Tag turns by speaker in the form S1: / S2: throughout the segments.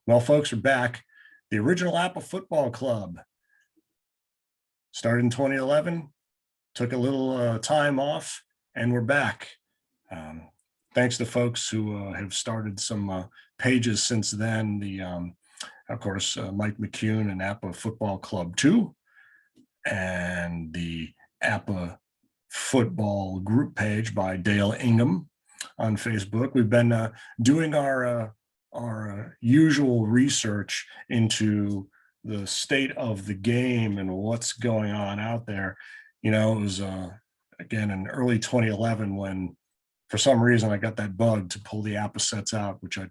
S1: Well, folks, are back. The original APBA Football Club started in 2011, took a little time off, and we're back. Thanks to folks who have started some pages since then. Of course, Mike McCune and APBA Football Club 2, and the APBA Football group page by Dale Ingham on Facebook. We've been doing our usual research into the state of the game and what's going on out there. You know, it was again in early 2011 when, for some reason, I got that bug to pull the APBA sets out, which I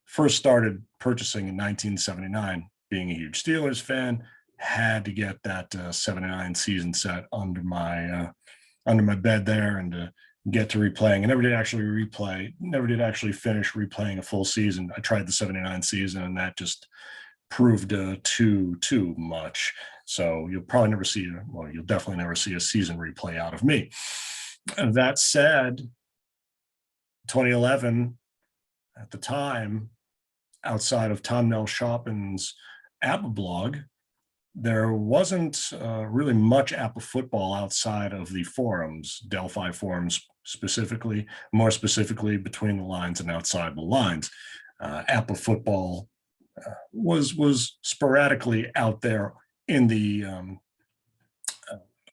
S1: first started purchasing in 1979. Being a huge Steelers fan, had to get that 79 season set under my bed there, and get to replaying. I never did actually finish replaying a full season. I tried the 79 season, and that just proved too much. So you'll definitely never see a season replay out of me. That said, 2011, at the time, outside of Tom Nelshoppen's APBA blog, there wasn't really much APBA football outside of the forums, Delphi forums specifically, more specifically between the lines and outside the lines. APBA football was sporadically out there in the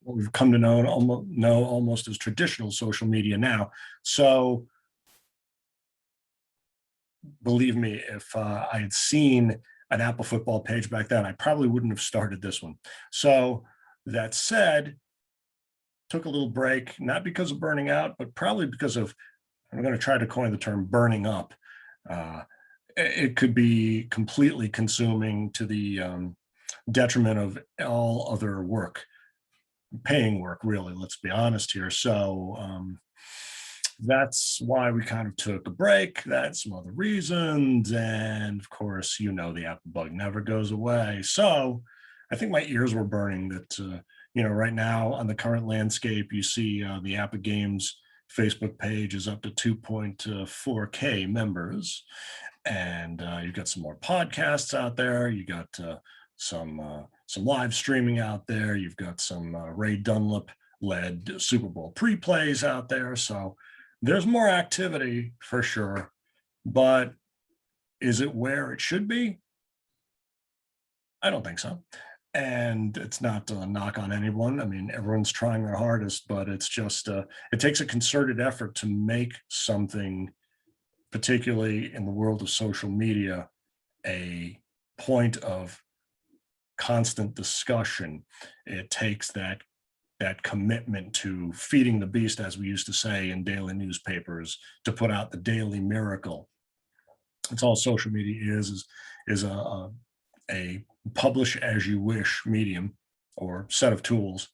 S1: what we've come to know almost as traditional social media now. So believe me, if I had seen an APBA football page back then, I probably wouldn't have started this one. So that said, took a little break, not because of burning out, but probably because of, I'm going to try to coin the term burning up. It could be completely consuming to the detriment of all other work, paying work, really, let's be honest here. So that's why we kind of took a break. That's some other reasons. And of course, you know, the APBA bug never goes away. So I think my ears were burning that, right now on the current landscape, you see the APBA Games Facebook page is up to 2.4K members. And you've got some more podcasts out there. You got some live streaming out there. You've got some Ray Dunlap led Super Bowl pre-plays out there. So there's more activity for sure, but is it where it should be? I don't think so. And it's not a knock on anyone. I mean, everyone's trying their hardest, but it's just, it takes a concerted effort to make something, particularly in the world of social media, a point of constant discussion. It takes that commitment to feeding the beast, as we used to say in daily newspapers, to put out the daily miracle. That's all social media is a publish as you wish medium or set of tools.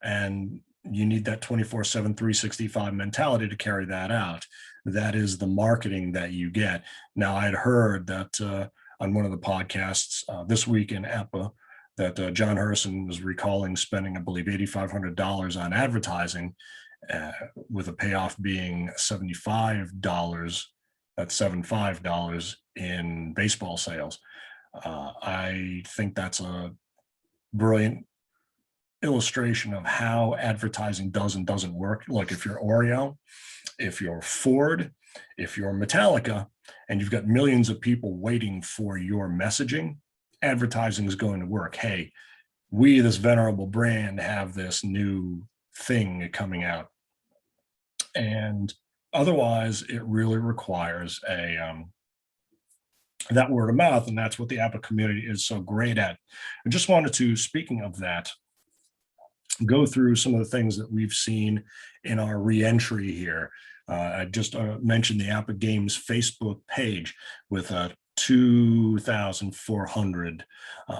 S1: And you need that 24/7, 365 mentality to carry that out. That is the marketing that you get. Now, I'd heard that on one of the podcasts this week in APBA, that John Harrison was recalling spending, I believe, $8,500 on advertising, with a payoff being $75. That's $75 in baseball sales. I think that's a brilliant illustration of how advertising does and doesn't work. Like if you're Oreo, if you're Ford, if you're Metallica, and you've got millions of people waiting for your messaging, advertising is going to work. Hey, we, this venerable brand, have this new thing coming out. And otherwise, it really requires that word of mouth, and that's what the APBA community is so great at. I just wanted to, speaking of that, go through some of the things that we've seen in our re-entry here. I just mentioned the APBA Games Facebook page with 2,400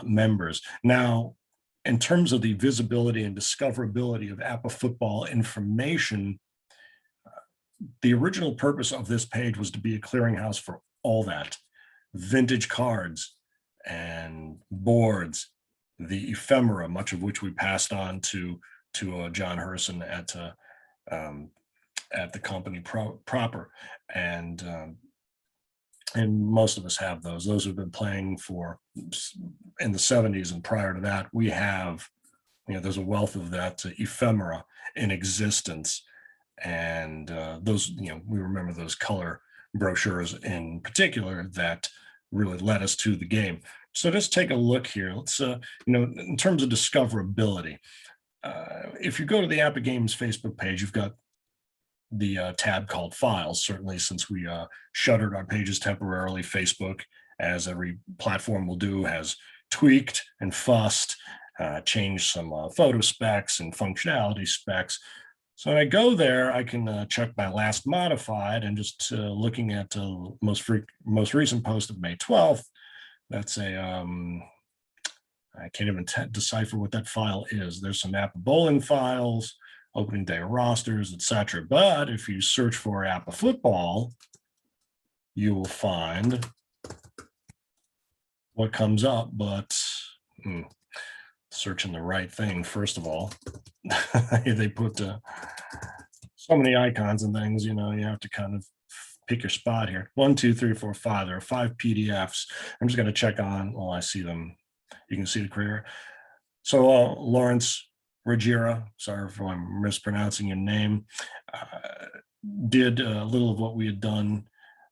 S1: members. Now, in terms of the visibility and discoverability of APBA football information, the original purpose of this page was to be a clearinghouse for all that. Vintage cards and boards, the ephemera, much of which we passed on to John Harrison at the company proper, and and most of us have those. Those who've been playing for in the 70s and prior to that, we have, there's a wealth of that ephemera in existence. And those, we remember those color brochures in particular that really led us to the game. So just take a look here. Let's, in terms of discoverability, if you go to the APBA Games Facebook page, you've got the tab called Files. Certainly, since we shuttered our pages temporarily, Facebook, as every platform will do, has tweaked and fussed, changed some photo specs and functionality specs. So when I go there, I can check my last modified, and just looking at most recent post of May 12th, that's a, I can't even decipher what that file is. There's some APBA bowling files, opening day rosters, etc. But if you search for APBA Football, you will find what comes up, but searching the right thing, first of all. They put so many icons and things, you have to kind of pick your spot here. 1, 2, 3, 4, 5. There are 5 PDFs. I'm just going to check on, well, I see them. You can see the career. So Lawrence Regira, sorry if I'm mispronouncing your name, did a little of what we had done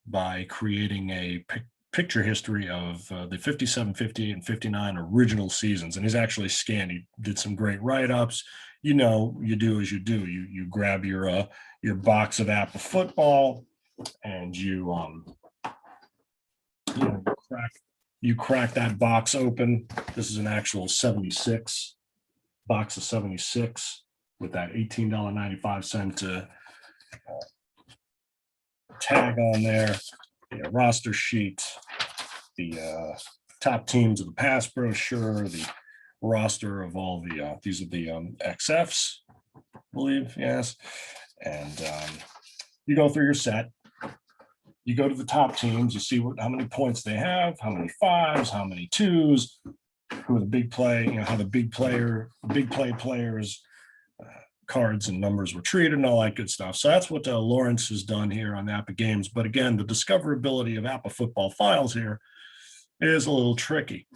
S1: by creating a picture history of the 57, 58, and 59 original seasons. And he's actually scanned. He did some great write-ups. You do as you do. You grab your box of APBA Football, and you crack that box open. This is an actual 76 box of 76 with that $18.95 tag on there, the roster sheet, the top teams of the past brochure, the roster of all the these are the XFs, I believe, yes. And you go through your set. You go to the top teams. You see how many points they have, how many 5s, how many 2s, who are the big play, how the big play players cards and numbers were treated and all that good stuff. So that's what Lawrence has done here on APBA Games. But again, the discoverability of APBA Football files here is a little tricky.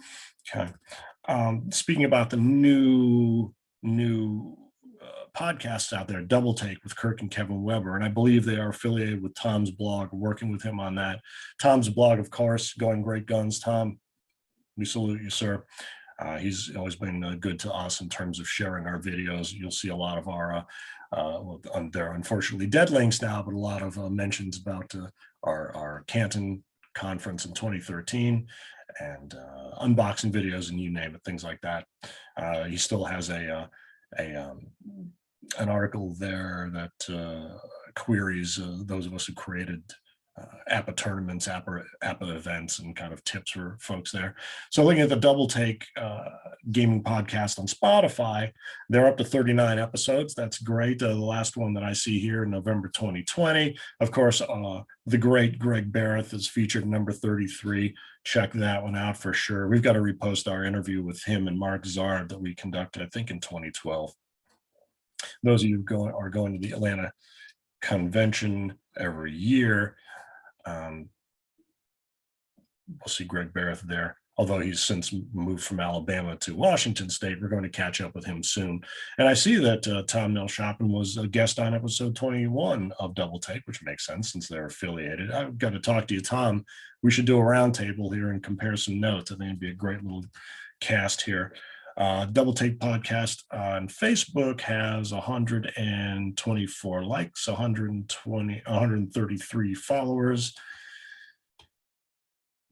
S1: Okay. Speaking about the new podcasts out there, Double Take with Kirk and Kevin Weber, and I believe they are affiliated with Tom's blog, working with him on that. Tom's blog, of course, Going Great Guns. Tom, we salute you, sir. He's always been good to us in terms of sharing our videos. You'll see a lot of our, they're unfortunately dead links now, but a lot of mentions about our Canton conference in 2013 and unboxing videos and you name it, things like that. He still has an article there that queries those of us who created APBA tournaments, APBA events, and kind of tips for folks there. So looking at the Double Take gaming podcast on Spotify, they're up to 39 episodes. That's great. The last one that I see here in November 2020. Of course, the great Greg Barath is featured number 33. Check that one out for sure. We've got to repost our interview with him and Mark Zard that we conducted, I think, in 2012. Those of you who are going to the Atlanta convention every year, we'll see Greg Barath there. Although he's since moved from Alabama to Washington State, we're going to catch up with him soon. And I see that Tom Nelshoppen was a guest on episode 21 of Double Take, which makes sense since they're affiliated. I've got to talk to you, Tom. We should do a roundtable here and compare some notes. I think it'd be a great little cast here. Double Take podcast on Facebook has 124 likes, 133 followers.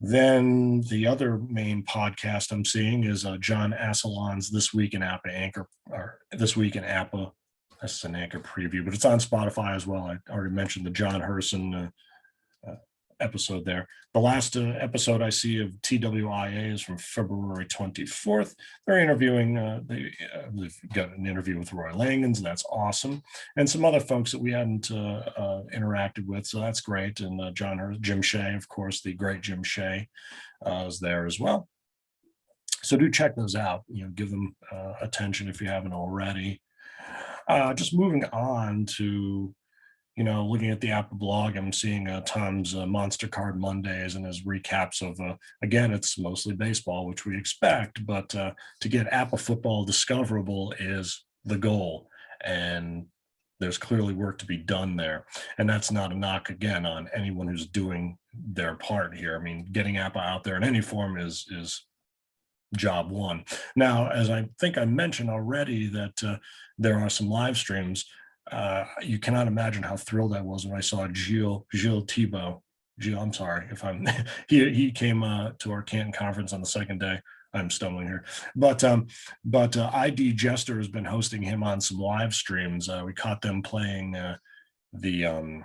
S1: Then the other main podcast I'm seeing is John Asselon's This Week in APBA Anchor, or This Week in APBA. That's an Anchor preview, but it's on Spotify as well. I already mentioned the John Herson episode there. The last episode I see of TWIA is from February 24th. They're interviewing, they've got an interview with Roy Langens, and that's awesome. And some other folks that we hadn't interacted with, so that's great. And Jim Shea, of course, the great Jim Shea is there as well. So do check those out, give them attention if you haven't already. Just moving on to looking at the APBA blog, I'm seeing Tom's Monster Card Mondays and his recaps of, again, it's mostly baseball, which we expect, but to get APBA football discoverable is the goal. And there's clearly work to be done there. And that's not a knock, again, on anyone who's doing their part here. I mean, getting APBA out there in any form is job one. Now, as I think I mentioned already, that there are some live streams. You cannot imagine how thrilled I was when I saw Gilles Thibault. Gilles, I'm sorry if I'm he came to our Canton conference on the second day. I'm stumbling here, but ID Jester has been hosting him on some live streams. We caught them playing the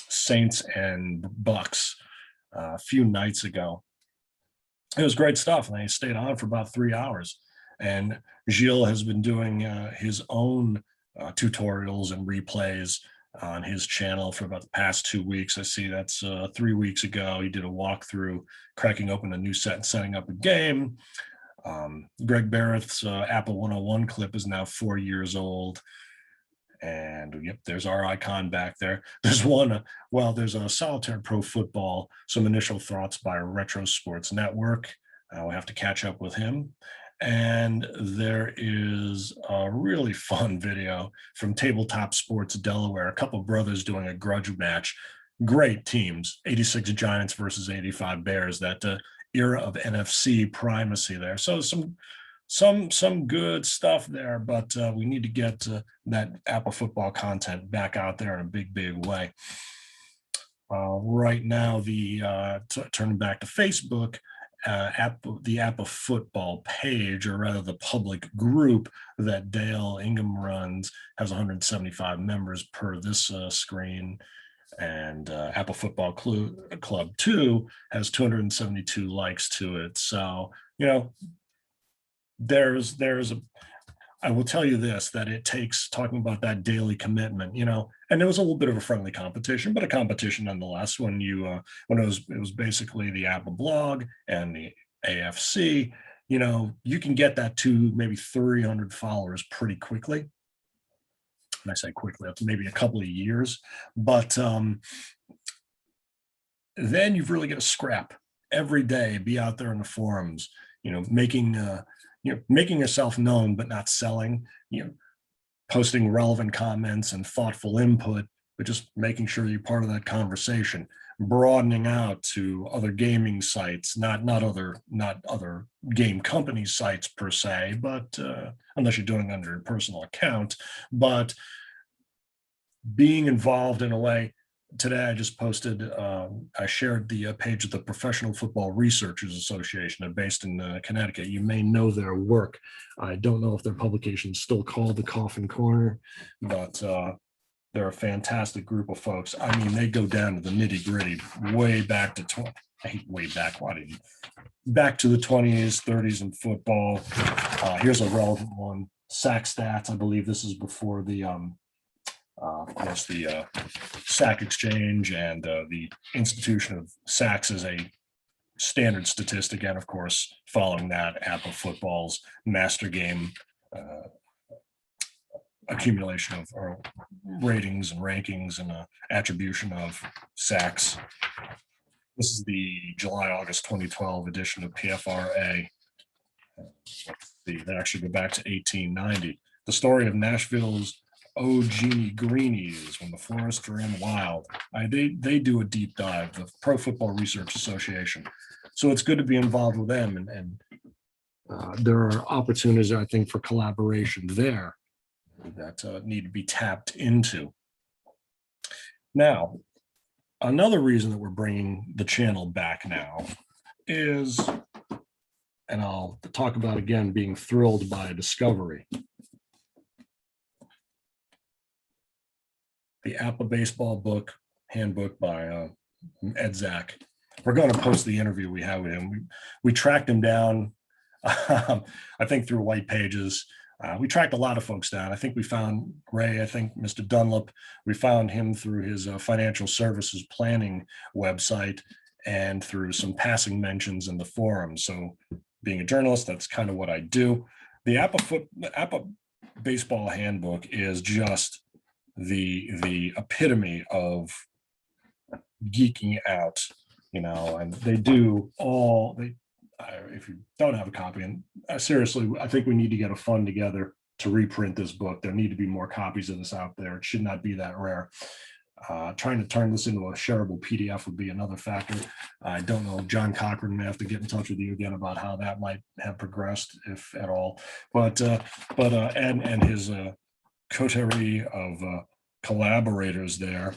S1: Saints and Bucks a few nights ago. It was great stuff, and they stayed on for about 3 hours. And Gilles has been doing his own tutorials and replays on his channel for about the past 2 weeks. I see that's 3 weeks ago. He did a walkthrough, cracking open a new set and setting up a game. Greg Barath's APBA 101 clip is now 4 years old. And yep, there's our icon back there. There's one, there's a Solitaire Pro Football, some initial thoughts by Retro Sports Network. We'll have to catch up with him. And there is a really fun video from Tabletop Sports Delaware, a couple of brothers doing a grudge match. Great teams, 86 Giants versus 85 Bears, that era of NFC primacy there. So some good stuff there, but we need to get that APBA football content back out there in a big way. Right now, turning back to Facebook, the APBA football page, or rather the public group that Dale Ingham runs, has 175 members per this screen, and APBA Football Club 2 has 272 likes to it. So, I will tell you this, that it takes, talking about that daily commitment, and it was a little bit of a friendly competition, but a competition nonetheless. When it was basically the APBA blog and the AFC, you can get that to maybe 300 followers pretty quickly. And I say quickly, up to maybe a couple of years, but then you've really got to scrap every day, be out there in the forums, making yourself known, but not selling, posting relevant comments and thoughtful input, but just making sure you're part of that conversation, broadening out to other gaming sites, not other game company sites per se, but unless you're doing it under your personal account, but being involved in a way. Today, I just posted, I shared the page of the Professional Football Researchers Association. They're based in Connecticut. You may know their work. I don't know if their publication is still called The Coffin Corner, but they're a fantastic group of folks. I mean, they go down to the nitty gritty, way back to back to the 20s, 30s in football. Here's a relevant one, sack stats. I believe this is before the of course, the sack exchange and the institution of sacks as a standard statistic, and of course, following that, APBA football's master game accumulation of ratings and rankings and attribution of sacks. This is the July-August 2012 edition of PFRA. They actually go back to 1890. The story of Nashville's Oh Jeannie Greenies, when the forest ran wild. They do a deep dive, the Pro Football Research Association. So it's good to be involved with them, and there are opportunities, I think, for collaboration there that need to be tapped into. Now, another reason that we're bringing the channel back now is, and I'll talk about again, being thrilled by a discovery. The APBA baseball book, Handbook by Ed Zajack. We're going to post the interview we had with him. We tracked him down, I think through White Pages. We tracked a lot of folks down. I think we found Ray, I think Mr. Dunlap. We found him through his financial services planning website and through some passing mentions in the forum. So being a journalist, that's kind of what I do. The APBA baseball handbook is just the epitome of geeking out, and they do all they. If you don't have a copy, and seriously, I think we need to get a fund together to reprint this book. There need to be more copies of this out there. It should not be that rare. Trying to turn this into a shareable PDF would be another factor. I don't know. John Cochrane may have to get in touch with you again about how that might have progressed, if at all. But and his coterie of collaborators there.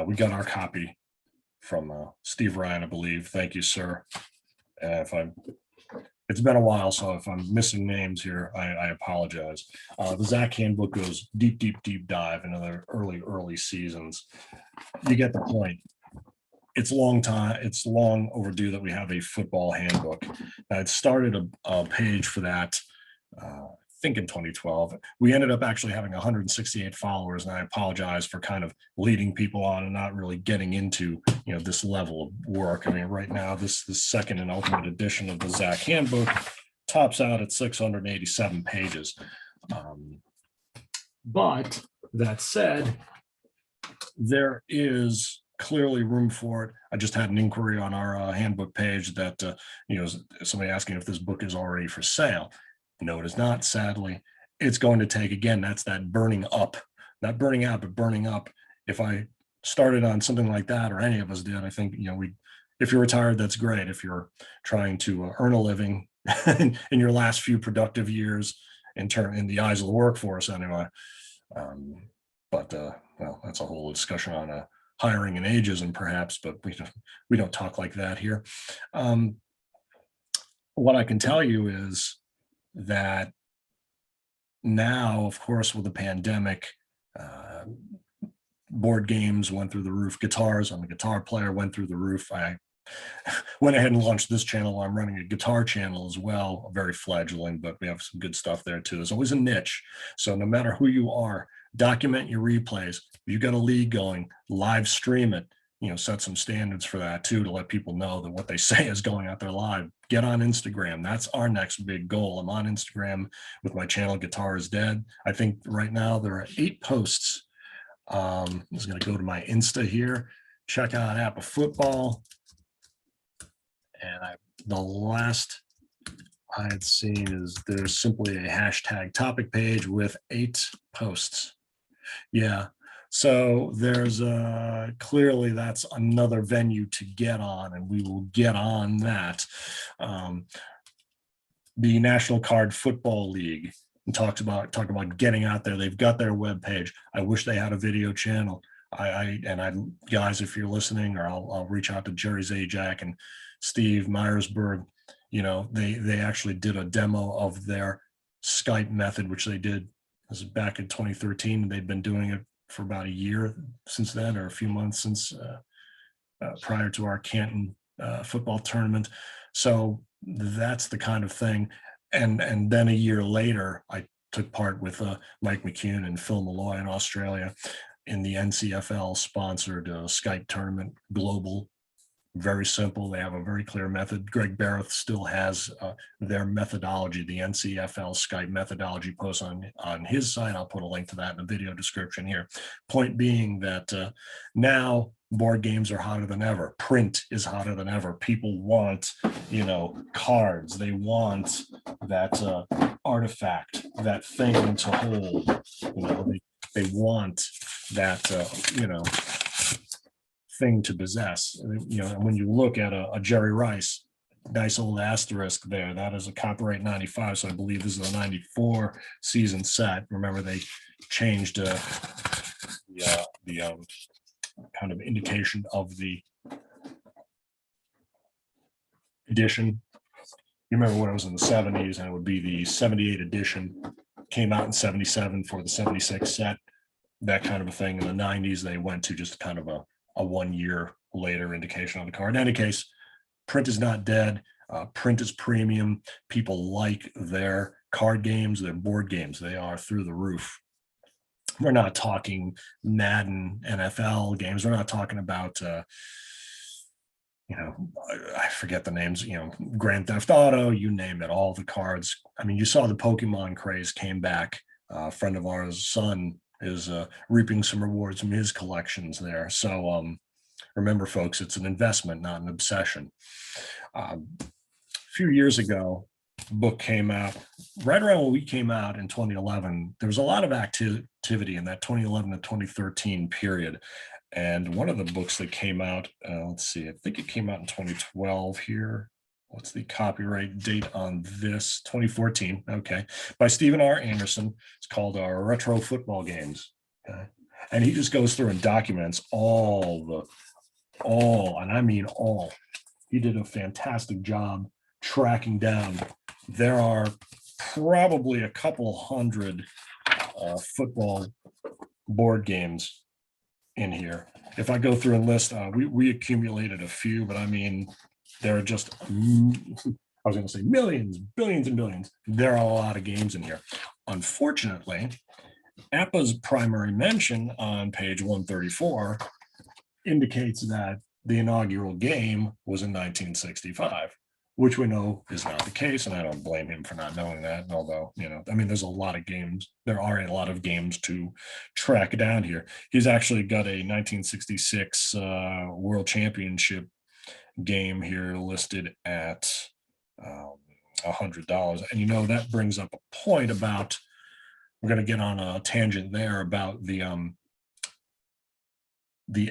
S1: We got our copy from Steve Ryan, I believe. Thank you, sir. It's been a while, so if I'm missing names here, I apologize. The Zajack Handbook goes deep dive into the early seasons. You get the point. It's long overdue that we have a football handbook. I'd started a page for that, I think in 2012. We ended up actually having 168 followers, and I apologize for kind of leading people on and not really getting into this level of work. I mean, right now, this second and ultimate edition of the Zajack Handbook tops out at 687 pages. But that said, there is clearly room for it. I just had an inquiry on our handbook page that somebody asking if this book is already for sale. No, it is not, sadly. It's going to take, again, that's that burning up, not burning out, but burning up. If I started on something like that, or any of us did, I think, if you're retired, that's great. If you're trying to earn a living in your last few productive years in the eyes of the workforce anyway. Well, that's a whole discussion on hiring and ageism, perhaps, but we don't talk like that here. What I can tell you is that now, of course, with the pandemic, board games went through the roof. Guitars, I'm a guitar player, went through the roof. I went ahead and launched this channel. I'm running a guitar channel as well, very fledgling, but we have some good stuff there too. There's always a niche. So no matter who you are, document your replays. If you got a league going, live stream it. Set some standards for that too, to let people know that what they say is going out there live. Get on Instagram. That's our next big goal. I'm on Instagram with my channel, Guitar is Dead. I think right now there are 8 posts. I'm just going to go to my Insta here. Check out APBA Football. And the last I had seen is there's simply a hashtag topic page with 8 posts. Yeah. So there's clearly that's another venue to get on, and we will get on that. The National Card Football League and talk about getting out there. They've got their webpage. I wish they had a video channel. Guys, if you're listening, or I'll reach out to Jerry Zajack and Steve Meyersburg. They actually did a demo of their Skype method, which they did back in 2013. They've been doing it for about a year since then, or a few months since prior to our Canton football tournament. So that's the kind of thing. And then a year later, I took part with Mike McCune and Phil Malloy in Australia in the NCFL sponsored Skype tournament, global. Very simple. They have a very clear method. Greg Barath still has their methodology, the NCFL Skype methodology post on his site. I'll put a link to that in the video description here. Point being that now board games are hotter than ever. Print is hotter than ever. People want, cards. They want that artifact, that thing to hold. They want that, thing to possess. When you look at a Jerry Rice, nice old asterisk there, that is a copyright 95. So I believe this is a 94 season set. Remember, they changed the kind of indication of the edition. You remember when it was in the 70s, and it would be the 78 edition, came out in 77 for the 76 set, that kind of a thing. In the 90s, they went to just kind of a 1 year later indication on the card. In any case, print is not dead. Print is premium. People like their card games, their board games. They are through the roof. We're not talking Madden NFL games. We're not talking about I forget the names, Grand Theft Auto, you name it, all the cards. I mean, you saw the Pokemon craze came back. A friend of ours' son is reaping some rewards from his collections there. So remember, folks, it's an investment, not an obsession. A few years ago, the book came out. Right around when we came out in 2011, there was a lot of activity in that 2011 to 2013 period. And one of the books that came out, let's see, I think it came out in 2012 here. What's the copyright date on this? 2014, okay, by Stephen R. Anderson. It's called Retro Football Games. Okay? And he just goes through and documents all, and I mean all. He did a fantastic job tracking down. There are probably a couple hundred football board games in here. If I go through and list, we accumulated a few, but I mean, there are just, I was going to say millions, billions and billions. There are a lot of games in here. Unfortunately, APBA's primary mention on page 134 indicates that the inaugural game was in 1965, which we know is not the case, and I don't blame him for not knowing that. Although, I mean, there's a lot of games. There are a lot of games to track down here. He's actually got a 1966 World Championship game here listed at $100. And that brings up a point about, we're going to get on a tangent there about the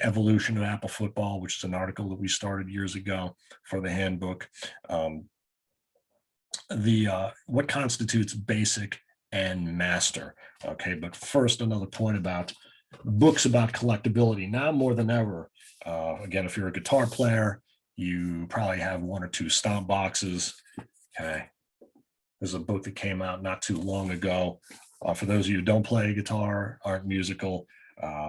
S1: evolution of APBA football, which is an article that we started years ago for the handbook. What constitutes basic and master. Okay, but first, another point about books about collectability. Now more than ever, again, if you're a guitar player, you probably have one or two stomp boxes. Okay, there's a book that came out not too long ago. For those of you who don't play guitar, aren't musical,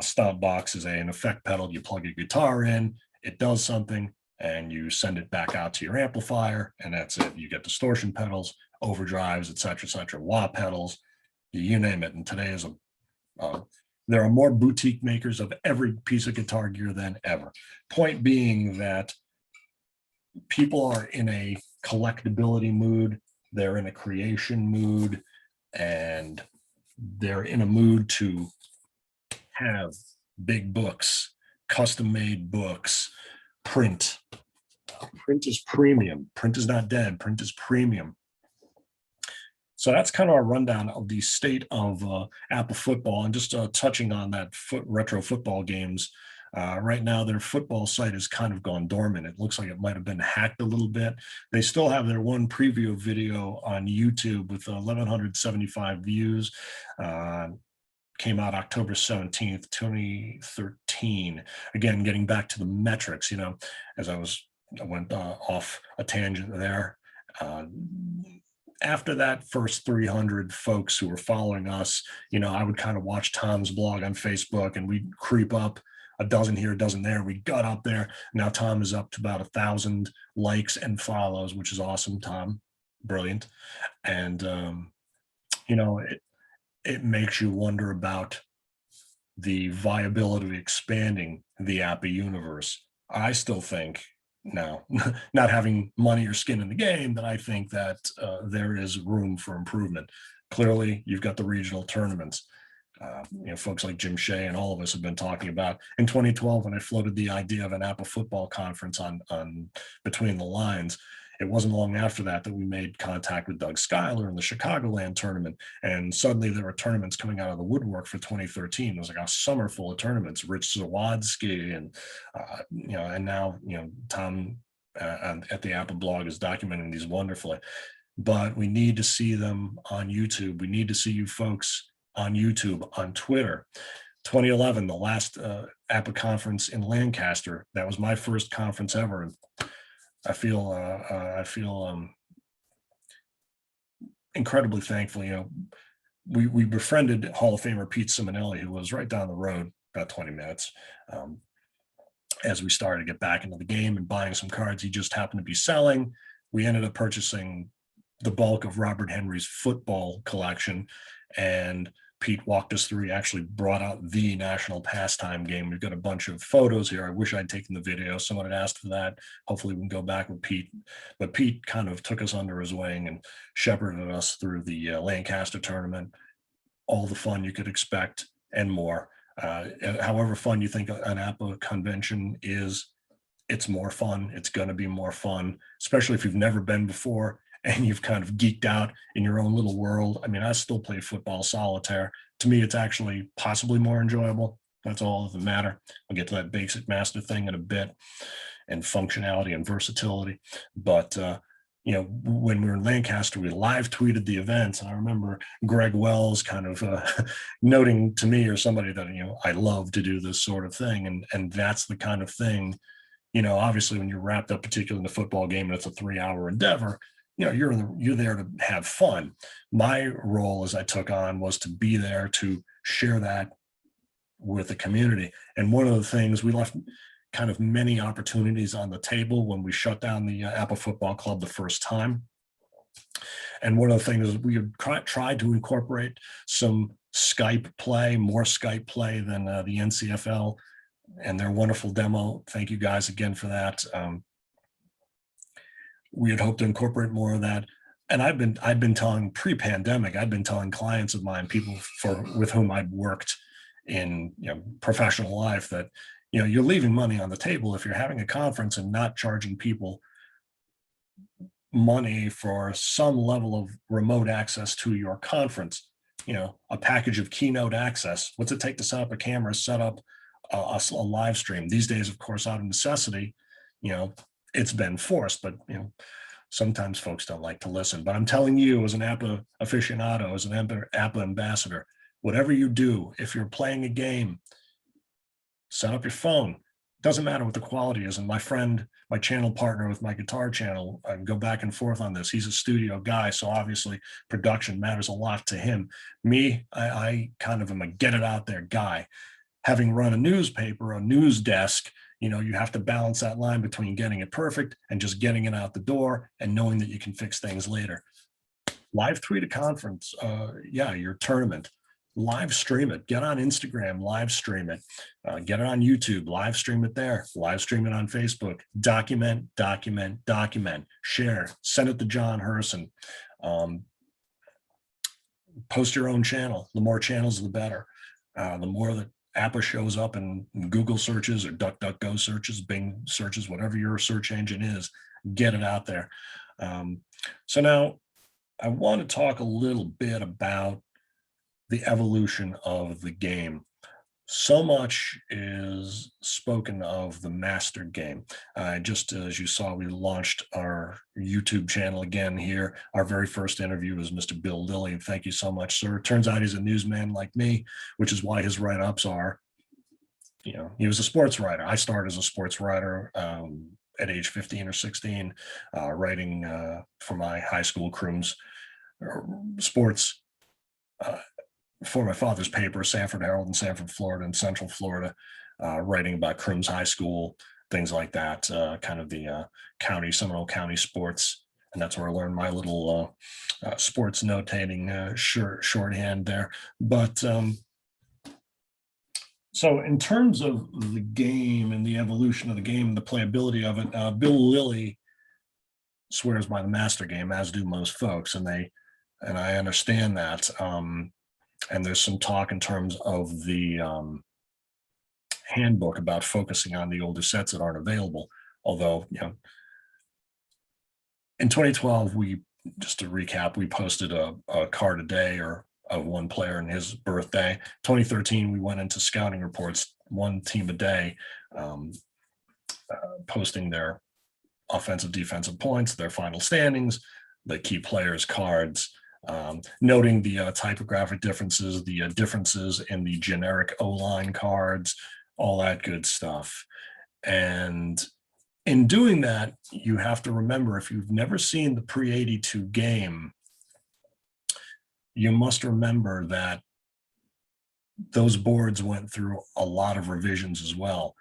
S1: stomp box is an effect pedal. You plug your guitar in, it does something, and you send it back out to your amplifier, and that's it. You get distortion pedals, overdrives, etc., wah pedals, you name it. And today is there are more boutique makers of every piece of guitar gear than ever. Point being that people are in a collectability mood, they're in a creation mood, and they're in a mood to have big books, custom-made books, print. Print is premium. Print is not dead. Print is premium. So that's kind of our rundown of the state of APBA football, and just touching on that retro football games. Right now, their football site has kind of gone dormant. It looks like it might have been hacked a little bit. They still have their one preview video on YouTube with 1,175 views. Came out October 17th, 2013. Again, getting back to the metrics, as I went off a tangent there. After that first 300 folks who were following us, I would kind of watch Tom's blog on Facebook, and we'd creep up a dozen here, a dozen there. We got up there. Now Tom is up to about 1,000 likes and follows, which is awesome, Tom. Brilliant. And, it makes you wonder about the viability of expanding the APBA universe. I still think now, not having money or skin in the game, that I think that there is room for improvement. Clearly, you've got the regional tournaments. Folks like Jim Shea and all of us have been talking about. In 2012, when I floated the idea of an APBA football conference on Between the Lines, it wasn't long after that we made contact with Doug Schuyler in the Chicagoland tournament, and suddenly there were tournaments coming out of the woodwork for 2013. It was like a summer full of tournaments. Rich Zawadsky and and now Tom at the APBA blog is documenting these wonderfully. But we need to see them on YouTube. We need to see you folks on YouTube, on Twitter. 2011, the last APBA conference in Lancaster. That was my first conference ever. And I feel incredibly thankful. We befriended Hall of Famer Pete Simonelli, who was right down the road, about 20 minutes. As we started to get back into the game and buying some cards he just happened to be selling, we ended up purchasing the bulk of Robert Henry's football collection. And Pete walked us through. He actually brought out the national pastime game. We've got a bunch of photos here. I wish I'd taken the video. Someone had asked for that. Hopefully we can go back with Pete. But Pete kind of took us under his wing and shepherded us through the Lancaster tournament, all the fun you could expect and more. However fun you think an APBA convention is, it's more fun. It's going to be more fun, especially if you've never been before and you've kind of geeked out in your own little world. I mean, I still play football solitaire. To me, it's actually possibly more enjoyable. That's all that matter. I'll get to that basic master thing in a bit, and functionality and versatility. But you know, when we were in Lancaster, we live tweeted the events. And I remember Greg Wells kind of noting to me or somebody that, you know, I love to do this sort of thing. And that's the kind of thing, you know, obviously when you're wrapped up, particularly in the football game, and it's a 3-hour endeavor, you know, you're there to have fun. My role as I took on was to be there to share that with the community. And one of the things, we left kind of many opportunities on the table when we shut down the APBA Football Club the first time. And one of the things is we had tried to incorporate some Skype play, more Skype play than the NCFL and their wonderful demo. Thank you guys again for that. We had hoped to incorporate more of that. And I'd been telling pre-pandemic, I'd been telling clients of mine, people with whom I'd worked in, you know, professional life, that, you know, you're leaving money on the table if you're having a conference and not charging people money for some level of remote access to your conference. You know, a package of keynote access. What's it take to set up a camera, set up a live stream? These days, of course, out of necessity, you know, it's been forced, but, you know, sometimes folks don't like to listen. But I'm telling you, as an APBA aficionado, as an APBA ambassador, whatever you do, if you're playing a game, set up your phone. Doesn't matter what the quality is. And my friend, my channel partner with my guitar channel, I can go back and forth on this. He's a studio guy, so obviously production matters a lot to him. Me, I kind of am a get it out there guy. Having run a newspaper, a news desk, you know, you have to balance that line between getting it perfect and just getting it out the door and knowing that you can fix things later. Live tweet a conference, yeah, your tournament. Live stream it. Get on Instagram, live stream it. Get it on YouTube, live stream it there. Live stream it on Facebook. Document, document, document. Share. Send it to John Herson. Post your own channel. The more channels, the better. The more that APBA shows up in Google searches or DuckDuckGo searches, Bing searches, whatever your search engine is, get it out there. So now I want to talk a little bit about the evolution of the game. So much is spoken of the master game. Just as you saw, we launched our YouTube channel again here. Our very first interview was Mr. Bill Lilley. Thank you so much, sir. Turns out he's a newsman like me, which is why his write-ups are, you know, he was a sports writer. I started as a sports writer at age 15 or 16, writing for my high school Crooms sports for my father's paper, Sanford Herald in Sanford, Florida, and Central Florida, writing about Crooms High School, things like that, kind of the Seminole County sports. And that's where I learned my little sports notating shorthand there. But so in terms of the game and the evolution of the game and the playability of it, Bill Lilley swears by the master game, as do most folks, and I understand that. And there's some talk in terms of the handbook about focusing on the older sets that aren't available. Although, you know, in 2012, just to recap, we posted a card a day or of one player and his birthday. 2013, we went into scouting reports, one team a day, posting their offensive, defensive points, their final standings, the key players' cards, noting the typographic differences, the differences in the generic O-line cards, all that good stuff. And in doing that, you have to remember, if you've never seen the pre-82 game, you must remember that those boards went through a lot of revisions as well.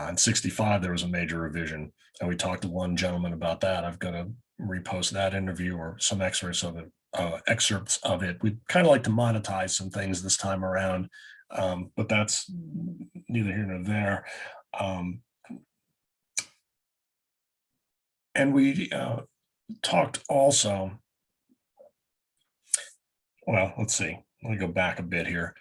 S1: In 65, there was a major revision, and we talked to one gentleman about that. I've got to repost that interview or some excerpts of it excerpts of it. We'd kind of like to monetize some things this time around, but that's neither here nor there. And we talked also, well, let's see, let me go back a bit here.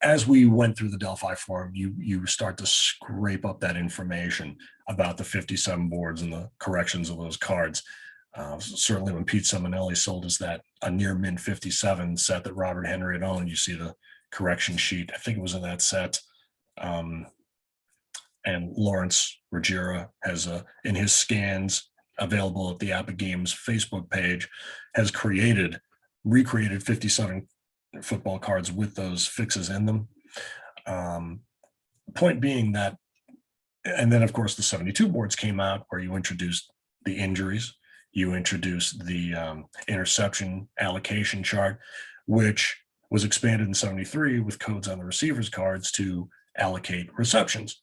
S1: As we went through the Delphi forum, you start to scrape up that information about the 57 boards and the corrections of those cards. Certainly when Pete Simonelli sold us a near mint 57 set that Robert Henry had owned, you see the correction sheet. I think it was in that set. And Lawrence Regira has, in his scans available at the APBA Games Facebook page, has recreated 57 football cards with those fixes in them. Point being that, and then of course the 72 boards came out where you introduced the injuries, you introduced the interception allocation chart, which was expanded in 73 with codes on the receivers cards to allocate receptions.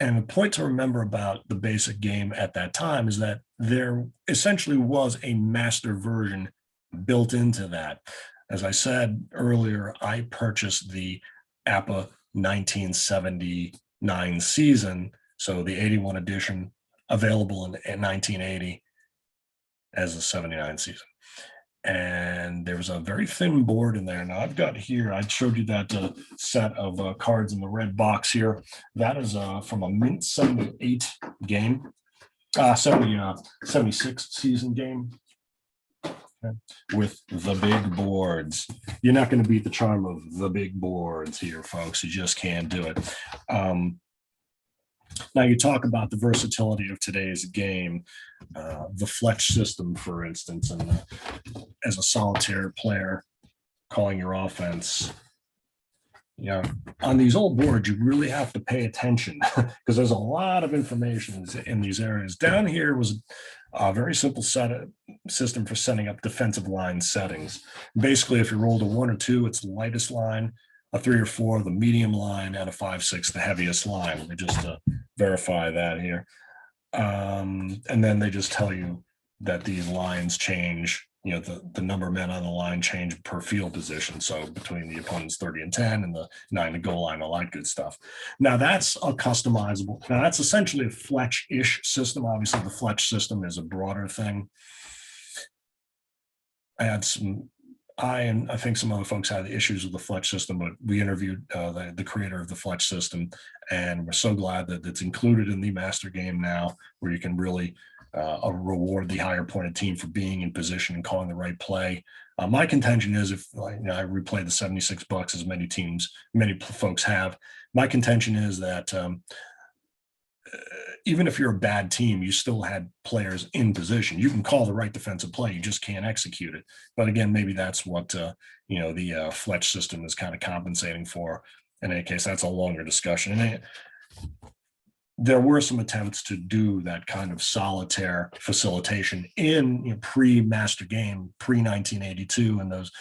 S1: And the point to remember about the basic game at that time is that there essentially was a master version built into that. As I said earlier, I purchased the APBA 1979 season, so the 81 edition available in 1980 as a 79 season. And there was a very thin board in there. Now I've got here, I showed you that set of cards in the red box here. That is from a mint 78 game, 76 season game, okay, with the big boards. You're not going to beat the charm of the big boards here, folks. You just can't do it. Now you talk about the versatility of today's game, the fletch system, for instance, and as a solitaire player calling your offense. You know, on these old boards, you really have to pay attention because there's a lot of information in these areas. Down here was a very simple system for setting up defensive line settings. Basically, if you rolled a 1 or 2, it's the lightest line, a 3 or 4, the medium line, and a 5, 6, the heaviest line. Let me just verify that here. And then they just tell you that these lines change, you know, the number of men on the line change per field position. So between the opponent's 30 and 10 and the 9 to goal line, all that good stuff. Now that's a customizable. Now that's essentially a fletch-ish system. Obviously the fletch system is a broader thing. I think some other folks had issues with the fletch system, but we interviewed the creator of the fletch system, and we're so glad that it's included in the master game now, where you can really reward the higher pointed team for being in position and calling the right play. My contention is, if I replay the 76 bucks as many folks have, my contention is that even if you're a bad team, you still had players in position. You can call the right defensive play, you just can't execute it. But again, maybe that's what the fletch system is kind of compensating for. In any case, that's a longer discussion. And there were some attempts to do that kind of solitaire facilitation in pre-master game, pre-1982, and those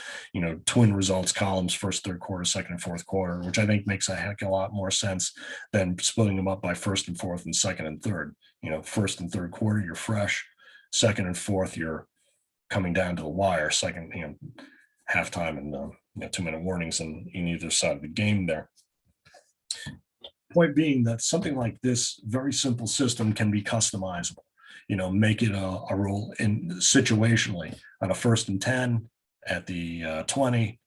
S1: twin results columns, first, third quarter, second, and fourth quarter, which I think makes a heck of a lot more sense than splitting them up by first and fourth and second and third. First and third quarter, you're fresh. Second and fourth, you're coming down to the wire. Second, halftime and 2-minute warnings in either side of the game there. Point being that something like this very simple system can be customizable, make it a rule in situationally on a 1st and 10 at the 20,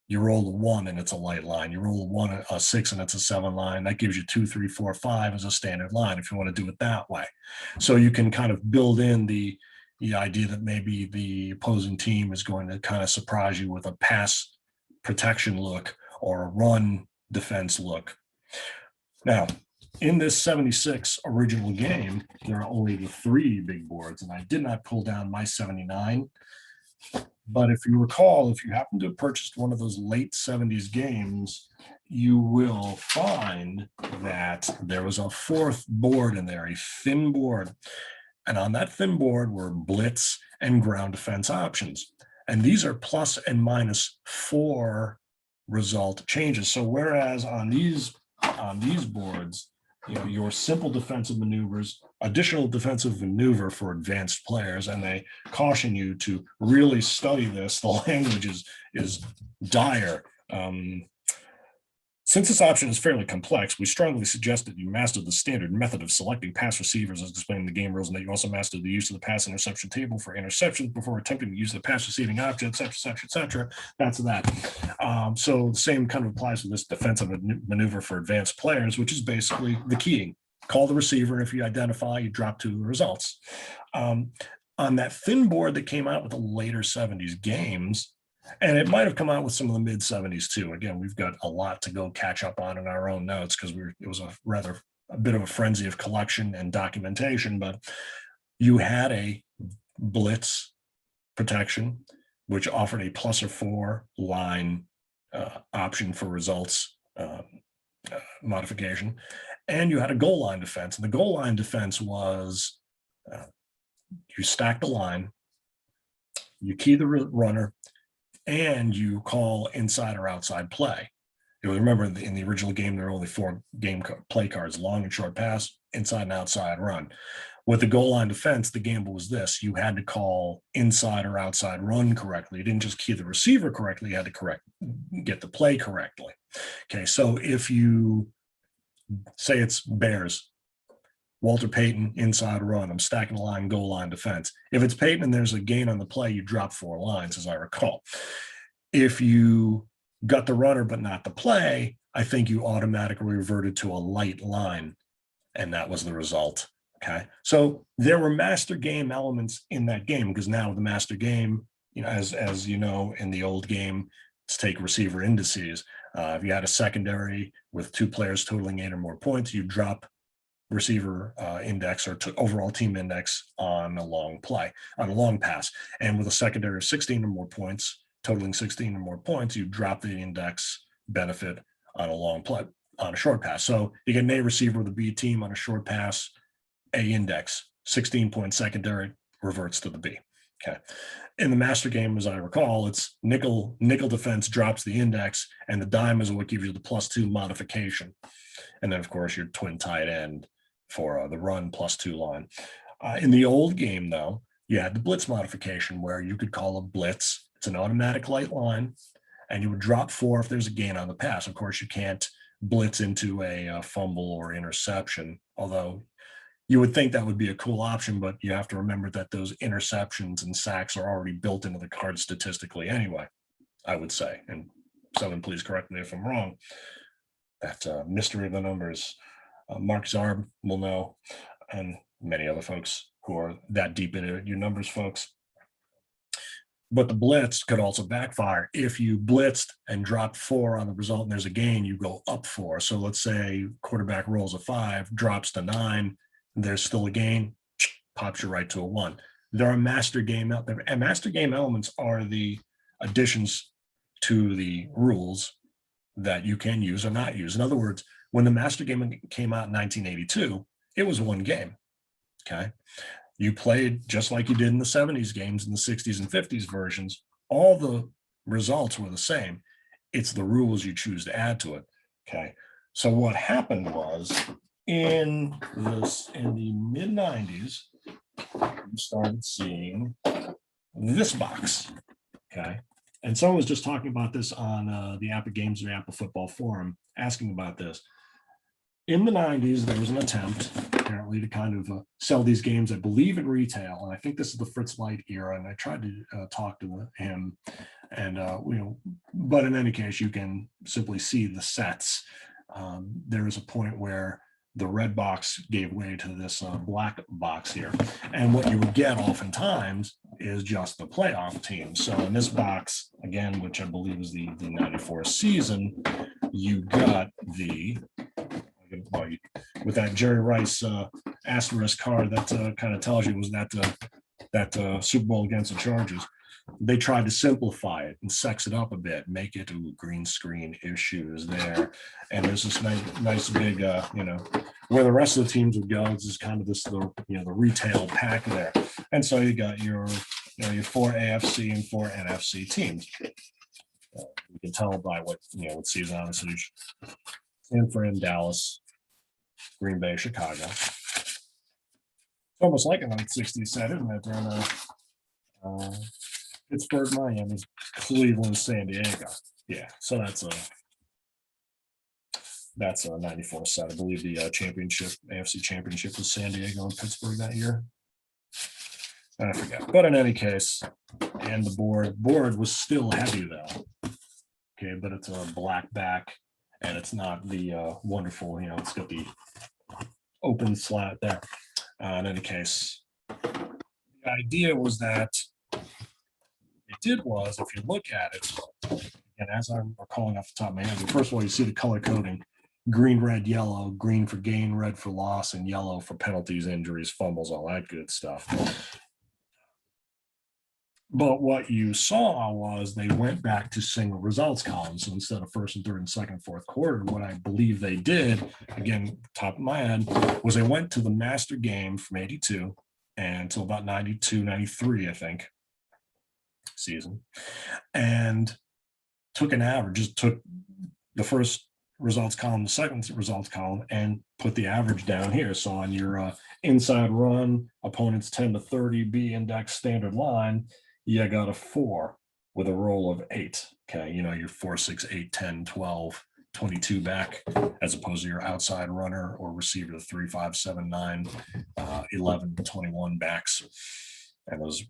S1: you roll a 1 and it's a light line. You roll a 6 and it's a 7 line. That gives you 2, 3, 4, 5 as a standard line if you want to do it that way. So you can kind of build in the idea that maybe the opposing team is going to kind of surprise you with a pass protection look or a run defense look. Now, in this 76 original game, there are only the 3 big boards, and I did not pull down my 79. But if you recall, if you happen to have purchased one of those late 70s games, you will find that there was a 4th board in there, a thin board. And on that thin board were blitz and ground defense options. And these are plus and minus 4 result changes. So whereas on these boards, your simple defensive maneuvers, additional defensive maneuver for advanced players, and they caution you to really study this. The language is dire. Since this option is fairly complex, we strongly suggest that you master the standard method of selecting pass receivers as explained in the game rules, and that you also master the use of the pass interception table for interceptions before attempting to use the pass receiving option, et cetera. That's that. So the same kind of applies to this defensive maneuver for advanced players, which is basically the keying. Call the receiver, and if you identify, you drop to the results. On that thin board that came out with the later 70s games, and it might have come out with some of the mid 70s too. Again, we've got a lot to go catch up on in our own notes because it was a bit of a frenzy of collection and documentation, but you had a blitz protection, which offered a plus or 4 line option for results modification. And you had a goal line defense. And the goal line defense was you stack the line, you key the runner, and you call inside or outside play. You'll remember in the original game, there were only 4 play cards: long and short pass, inside and outside run. With the goal line defense, the gamble was this: you had to call inside or outside run correctly. You didn't just key the receiver correctly, you had to get the play correctly. Okay, so if you say it's Bears, Walter Payton, inside run, I'm stacking the line, goal line defense. If it's Payton and there's a gain on the play, you drop 4 lines, as I recall. If you got the runner but not the play, I think you automatically reverted to a light line, and that was the result. Okay, so there were master game elements in that game, because now the master game, as you know, in the old game, let's take receiver indices. If you had a secondary with 2 players totaling 8 or more points, you drop receiver index or overall team index on a long pass. And with a secondary of 16 or more points, totaling 16 or more points, you drop the index benefit on a long play, on a short pass. So you get an A receiver with a B team on a short pass, A index, 16-point secondary reverts to the B. Okay. In the master game, as I recall, it's nickel defense drops the index, and the dime is what gives you the +2 modification. And then, of course, your twin tight end for the run +2 line. In the old game, though, you had the blitz modification where you could call a blitz. It's an automatic light line, and you would drop 4 if there's a gain on the pass. Of course, you can't blitz into a fumble or interception, although you would think that would be a cool option, but you have to remember that those interceptions and sacks are already built into the card statistically anyway, I would say. And someone please correct me if I'm wrong. That mystery of the numbers, Mark Zarb will know, and many other folks who are that deep into your numbers, folks. But the blitz could also backfire. If you blitzed and dropped 4 on the result and there's a gain, you go up 4. So let's say quarterback rolls a 5, drops to 9, there's still a gain, pops you right to a 1. There are master game out there, and master game elements are the additions to the rules that you can use or not use. In other words, when the master game came out in 1982, it was 1 game. Okay. You played just like you did in the 70s games, in the 60s and 50s versions. All the results were the same. It's the rules you choose to add to it. Okay. So what happened was in the mid 90s, we started seeing this box. Okay. And someone was just talking about this on the APBA Games or APBA Football forum, asking about this. In the 90s, there was an attempt, apparently, to kind of sell these games, I believe, in retail. And I think this is the Fritz Light era. And I tried to talk to him. And, but in any case, you can simply see the sets. There is a point where the red box gave way to this black box here. And what you would get oftentimes is just the playoff team. So in this box, again, which I believe is the 94 season, you got the, with that Jerry Rice asterisk card, that kind of tells you was that Super Bowl against the Chargers. They tried to simplify it and sex it up a bit, make it green screen issues there. And there's this nice big, where the rest of the teams would go. This is kind of the retail pack there. And so you got your 4 AFC and 4 NFC teams. You can tell by what season, obviously, San Fran, Dallas, Green Bay, Chicago. It's almost like an 60s set, isn't it? They're in Pittsburgh, Miami, Cleveland, San Diego. Yeah, so that's a 94 set. I believe the championship, AFC championship was San Diego and Pittsburgh that year. I forget. But in any case, and the board was still heavy though. Okay, but it's a black back and it's not the wonderful, it's got the open slat there. In any case, the idea was that it did was, if you look at it, and as I'm recalling off the top of my head, first of all, you see the color coding: green, red, yellow, green for gain, red for loss, and yellow for penalties, injuries, fumbles, all that good stuff. But what you saw was they went back to single results columns. So instead of first and third and second and fourth quarter, what I believe they did, again, top of my head, was they went to the master game from 82 until about 92, 93, I think, season, and took an average, just took the first results column, the second results column, and put the average down here. So on your inside run, opponents 10 to 30, B index standard line, you got a 4 with a roll of 8. Okay, you're 4, 6, 8, 10, 12, 22 back, as opposed to your outside runner or receiver 3, 5, 7, 9, 11, 21 backs, and those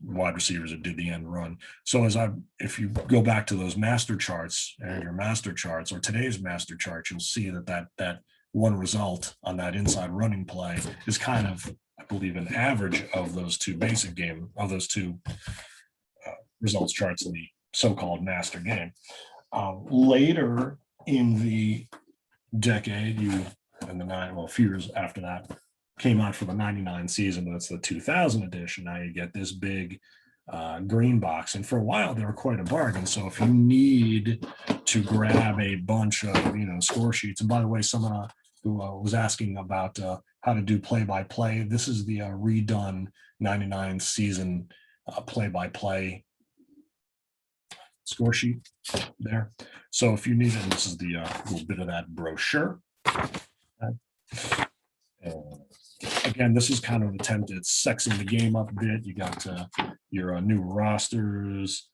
S1: wide receivers that did the end run. So if you go back to those master charts and your master charts or today's master chart, you'll see that one result on that inside running play is kind of, I believe, an average of those two results charts in the so-called master game. Later in the decade, a few years after that, came out for the 99 season, but it's the 2000 edition. Now you get this big green box, and for a while they were quite a bargain. So if you need to grab a bunch of score sheets, and by the way, someone who was asking about how to do play-by-play, this is the redone 99 season play-by-play score sheet there. So if you need it, this is the little bit of that brochure. Again, this is kind of an attempt at sexing the game up a bit. You got your new rosters.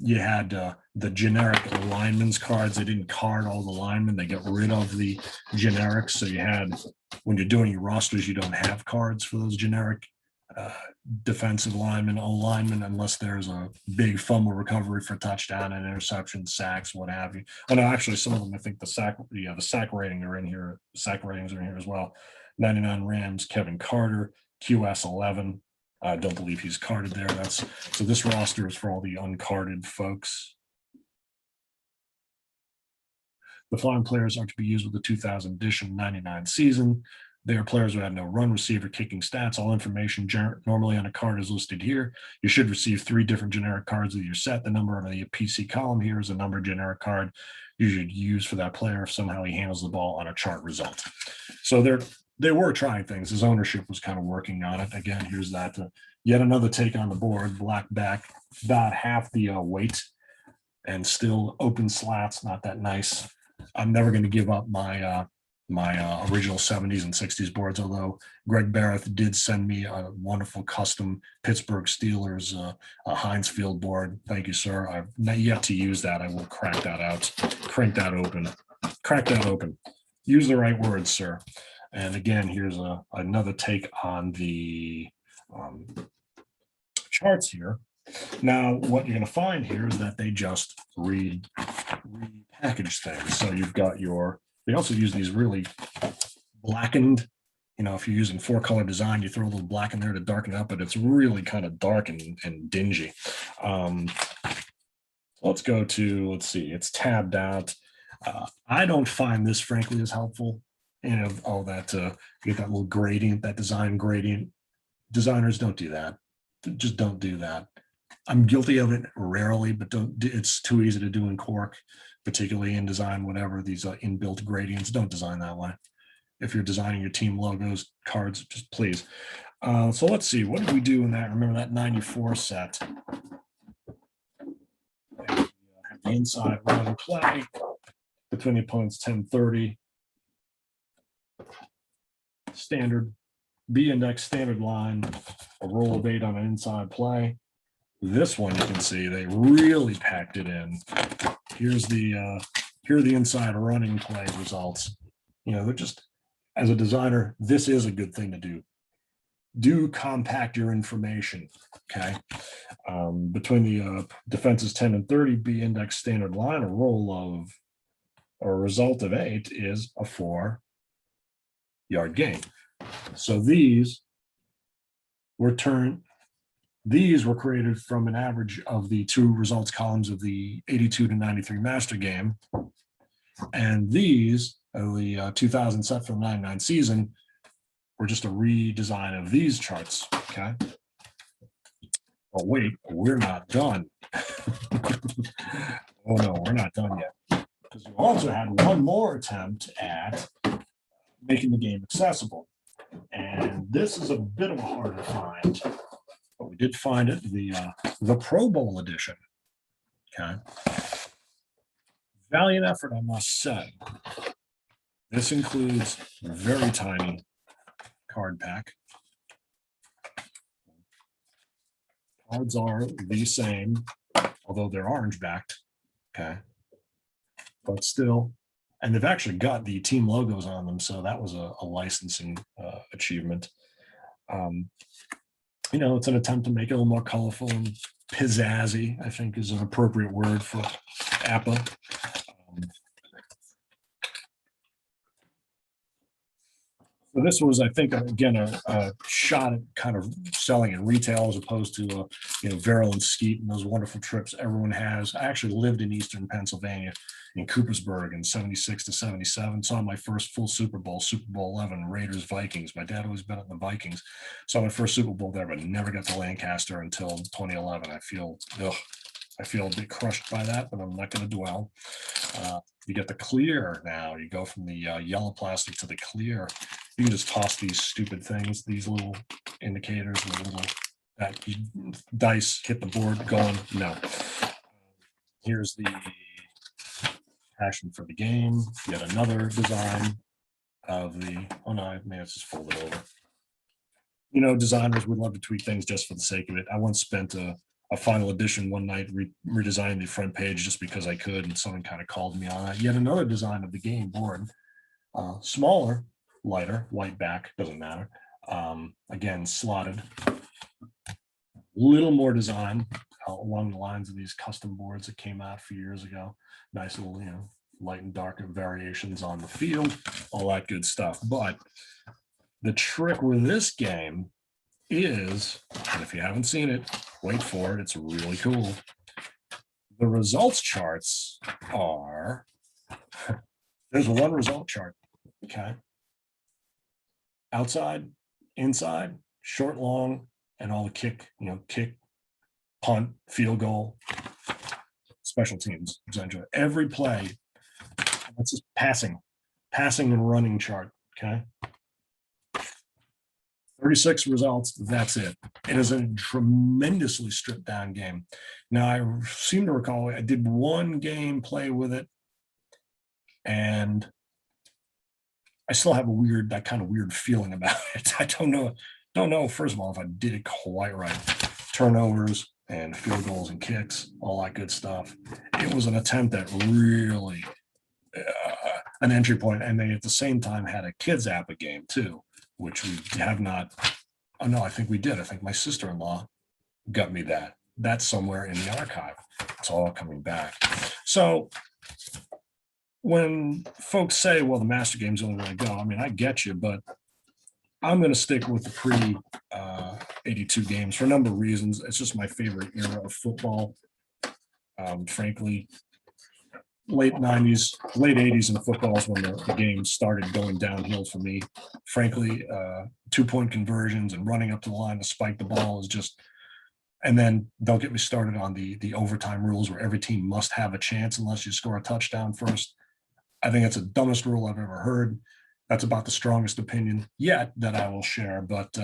S1: You had the generic linemen's cards. They didn't card all the linemen. They got rid of the generics. So you had, when you're doing your rosters, you don't have cards for those generic defensive linemen, O-linemen, unless there's a big fumble recovery for touchdown and interception, sacks, what have you. Oh no, actually, some of them, I think the sack rating are in here. Sack ratings are in here as well. 99 Rams, Kevin Carter, QS 11. I don't believe he's carded there. So this roster is for all the uncarded folks. The following players are to be used with the 2000 edition 99 season. They are players who have no run, receiver, kicking stats. All information normally on a card is listed here. You should receive 3 different generic cards with your set. The number on the PC column here is a number generic card you should use for that player if somehow he handles the ball on a chart result. So they were trying things. His ownership was kind of working on it. Again, here's that yet another take on the board. Black back, about half the weight, and still open slats. Not that nice. I'm never going to give up my original 70s and 60s boards, although Greg Barath did send me a wonderful custom Pittsburgh Steelers Heinz Field board. Thank you, sir. I've not yet to use that. I will crack that out, crank that open, crack that open. Use the right words, sir. And again, here's another take on the charts here. Now, what you're going to find here is that they just repackage things. So you've got they also use these really blackened, if you're using 4-color design, you throw a little black in there to darken it up, but it's really kind of dark and dingy. Let's see, it's tabbed out. I don't find this, frankly, as helpful. All that, you get that little gradient, that design gradient. Designers don't do that. Just don't do that. I'm guilty of it rarely, but it's too easy to do in Cork, particularly in design, whatever, these inbuilt gradients. Don't design that way. If you're designing your team logos, cards, just please. So let's see, what did we do in that? Remember that 94 set? Have the inside run play between the opponent's 10-30. standard B index standard line, a roll of 8 on an inside play. This one you can see they really packed it in. Here are the inside running play results. You know, they're just, as a designer, this is a good thing to do. Do compact your information, okay? Between the defenses 10 and 30 B index standard line, a roll of, or a result of 8 is a 4-yard gain. So these were created from an average of the 2 results columns of the 82 to 93 master game. And these, the 2000 set for the 99 season, were just a redesign of these charts, okay? But wait, we're not done. Oh no, we're not done yet. Because we also had one more attempt at making the game accessible. And this is a bit of a harder find, but we did find it, the Pro Bowl edition, okay? Valiant effort, I must say. This includes a very tiny card pack. Cards are the same, although they're orange backed, okay? But still, and they've actually got the team logos on them, so that was a licensing achievement. You know, it's an attempt to make it a little more colorful and pizzazzy, I think is an appropriate word for APBA. So this was, I think, again, a shot at kind of selling in retail as opposed to, you know, Verrill and Skeet and those wonderful trips everyone has. I actually lived in Eastern Pennsylvania in Coopersburg in 76 to 77. Saw my first full Super Bowl 11, Raiders, Vikings. My dad always bet on the Vikings. Saw my first Super Bowl there, but never got to Lancaster until 2011. I feel a bit crushed by that, but I'm not going to dwell. You get the clear now. You go from the yellow plastic to the clear. You can just toss these stupid things, these little indicators, and little that dice hit the board going. No. Here's the passion for the game. Yet another design of the, oh no, I may have just folded over. You know, designers would love to tweak things just for the sake of it. I once spent a final edition one night redesigning the front page just because I could, and someone kind of called me on that. Yet another design of the game board, smaller, lighter, white back, doesn't matter. Again, slotted. Little more design along the lines of these custom boards that came out a few years ago. Nice little, you know, light and dark variations on the field, all that good stuff. But the trick with this game is, and if you haven't seen it, wait for it, it's really cool. The results charts are, there's one result chart, okay? Outside, inside, short, long, and all the kick, you know, kick, punt, field goal, special teams. Essentially, every play, that's just passing and running chart, okay? 36 results, that's it. It is a tremendously stripped down game. Now, I seem to recall I did one game play with it, and I still have that kind of weird feeling about it. I don't know, first of all, if I did it quite right. Turnovers and field goals and kicks, all that good stuff. It was an attempt at really an entry point, and they at the same time had a kids APBA game too, which we have not. Oh no, I think we did. I think my sister-in-law got me that. That's somewhere in the archive. It's all coming back. So when folks say, well, the master game's the only way to go, I mean, I get you, but I'm going to stick with the pre-82 games for a number of reasons. It's just my favorite era of football. Frankly, late 90s, late 80s in football is when the game started going downhill for me. Frankly, 2-point conversions and running up to the line to spike the ball is just, and then don't get me started on the overtime rules where every team must have a chance unless you score a touchdown first. I think that's the dumbest rule I've ever heard. That's about the strongest opinion yet that I will share, but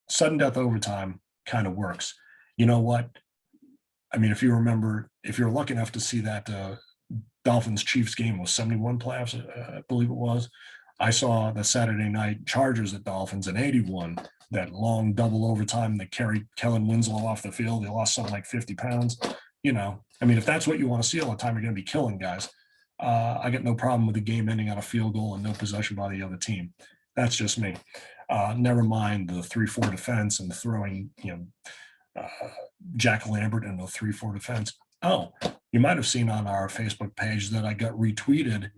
S1: sudden death overtime kind of works. You know what? I mean, if you remember, if you're lucky enough to see that Dolphins-Chiefs game was 71 playoffs, I believe it was. I saw the Saturday night Chargers at Dolphins in 81, that long double overtime that carried Kellen Winslow off the field. He lost something like 50 pounds. You know, I mean, if that's what you want to see all the time, you're going to be killing guys. I got no problem with the game ending on a field goal and no possession by the other team. That's just me. Never mind the 3-4 defense and throwing, Jack Lambert in the 3-4 defense. Oh, you might have seen on our Facebook page that I got retweeted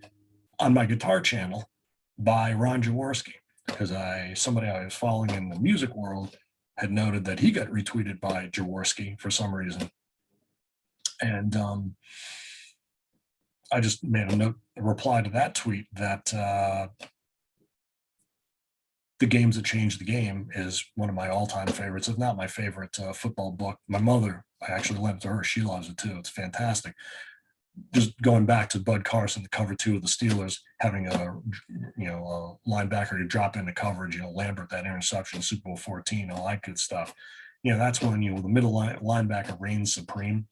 S1: on my guitar channel by Ron Jaworski, because somebody I was following in the music world had noted that he got retweeted by Jaworski for some reason. And I just made a reply to that tweet that The Games That Changed the Game is one of my all-time favorites, if not my favorite football book. My mother, I actually lent it to her. She loves it too. It's fantastic. Just going back to Bud Carson, the cover 2 of the Steelers, having a linebacker to drop into coverage, Lambert, that interception, Super Bowl 14, all that good stuff. That's when, the middle linebacker reigns supreme.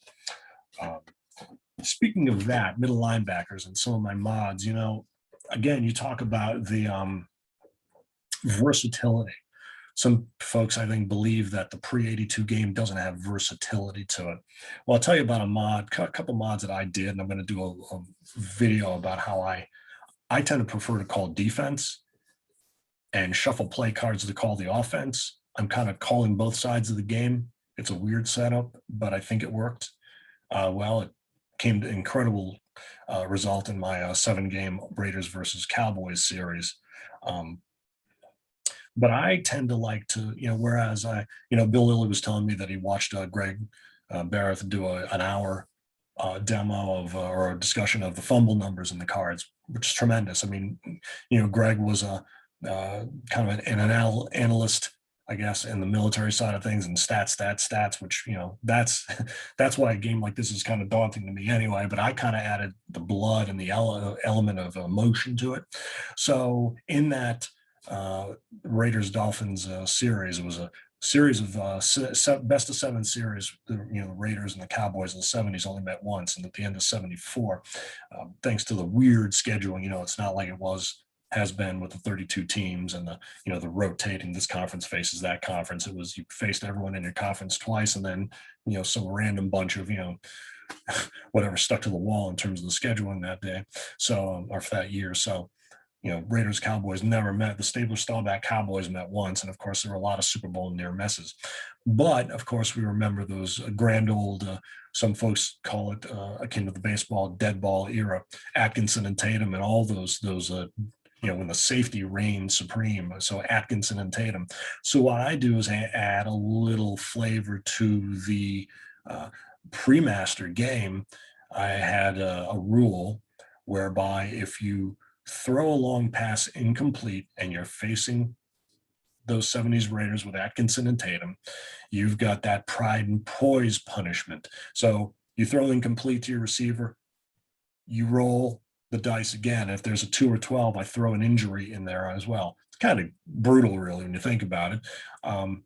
S1: Speaking of that, middle linebackers and some of my mods, again, you talk about the versatility. Some folks, I think, believe that the pre-82 game doesn't have versatility to it. Well, I'll tell you about a couple mods that I did, and I'm going to do a video about how I tend to prefer to call defense and shuffle play cards to call the offense. I'm kind of calling both sides of the game. It's a weird setup, but I think it worked. It came to incredible result in my 7-game Raiders versus Cowboys series. But I tend to like to, whereas Bill Lilley was telling me that he watched Greg Barath do an hour demo of or a discussion of the fumble numbers in the cards, which is tremendous. I mean, Greg was a kind of an analyst, I guess, in the military side of things, and stats, which, that's why a game like this is kind of daunting to me anyway, but I kind of added the blood and the element of emotion to it. So in that Raiders Dolphins series, it was a series of best of 7 series. The Raiders and the Cowboys in the 70s only met once, and at the end of 74, thanks to the weird scheduling, it's not like it has been with the 32 teams and the rotating, this conference faces that conference. It was, you faced everyone in your conference twice, and then some random bunch of whatever stuck to the wall in terms of the scheduling that day, or for that year. So Raiders Cowboys never met. The Stabler Staubach Cowboys met once, and of course there were a lot of Super Bowl near misses. But of course we remember those grand old, some folks call it akin to the baseball dead ball era, Atkinson and Tatum, and all those when the safety reigned supreme. So Atkinson and Tatum. So what I do is I add a little flavor to the pre-master game. I had a rule whereby if you throw a long pass incomplete and you're facing those 70s Raiders with Atkinson and Tatum, you've got that pride and poise punishment. So you throw incomplete to your receiver, you roll the dice again. If there's a 2 or 12, I throw an injury in there as well. It's kind of brutal, really, when you think about it.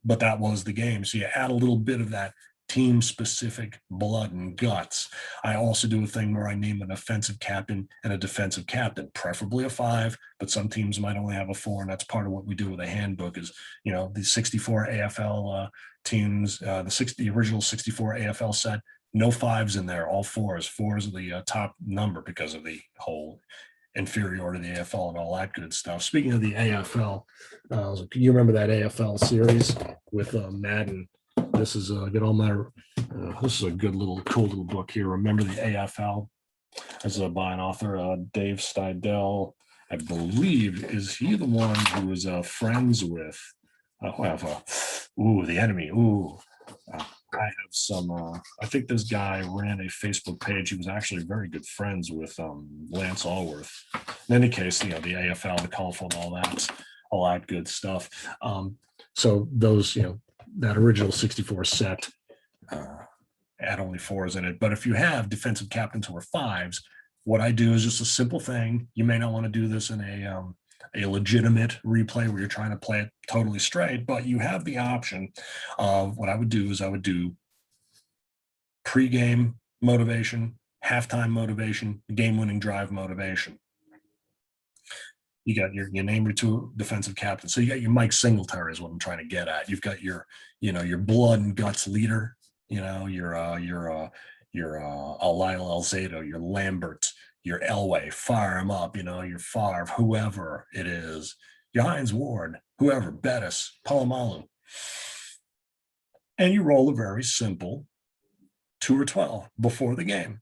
S1: But that was the game. So you add a little bit of that team-specific blood and guts. I also do a thing where I name an offensive captain and a defensive captain, preferably a 5, but some teams might only have a 4, and that's part of what we do with a handbook is, the 64 AFL teams, the original 64 AFL set, no 5s in there, all 4s. 4s are the top number because of the whole inferiority to the AFL and all that good stuff. Speaking of the AFL, you remember that AFL series with Madden? This is get all my. This is a good cool little book here. Remember the AFL? This is by an author, Dave Steidel. I believe, is he the one who was friends with? The enemy. I have some. I think this guy ran a Facebook page. He was actually very good friends with Lance Allworth. In any case, the AFL, the colorful, and all that good stuff. So those, that original 64 set had only 4s in it. But if you have defensive captains who are 5s, what I do is just a simple thing. You may not want to do this in a legitimate replay where you're trying to play it totally straight, but you have the option of what I would do is I would do pre-game motivation, halftime motivation, game-winning drive motivation. you name your two defensive captains. So you got your Mike Singletary is what I'm trying to get at. You've got your, your blood and guts leader, your Lionel Alzado, your Lambert, your Elway, fire him up, your Favre, whoever it is, your Hines Ward, whoever, Bettis, Palomalu. And you roll a very simple 2 or 12 before the game.